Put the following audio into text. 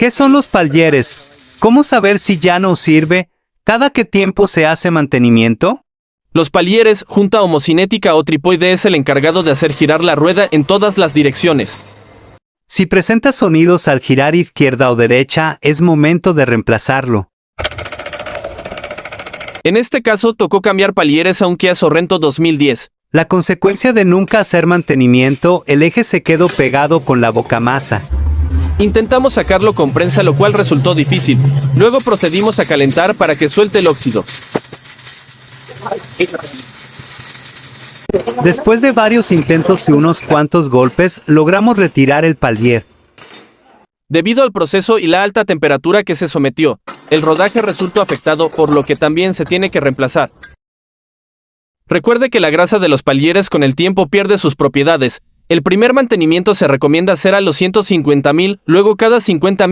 ¿Qué son los palieres? ¿Cómo saber si ya no sirve? ¿Cada qué tiempo se hace mantenimiento? Los palieres, junta homocinética o tripoide, es el encargado de hacer girar la rueda en todas las direcciones. Si presenta sonidos al girar izquierda o derecha, es momento de reemplazarlo. En este caso tocó cambiar palieres a un Kia Sorrento 2010. La consecuencia de nunca hacer mantenimiento, el eje se quedó pegado con la bocamasa. Intentamos sacarlo con prensa, lo cual resultó difícil. Luego procedimos a calentar para que suelte el óxido. Después de varios intentos y unos cuantos golpes, logramos retirar el palier. Debido al proceso y la alta temperatura que se sometió, el rodaje resultó afectado, por lo que también se tiene que reemplazar. Recuerde que la grasa de los palieres con el tiempo pierde sus propiedades. El primer mantenimiento se recomienda hacer a los 150.000, luego cada 50.000.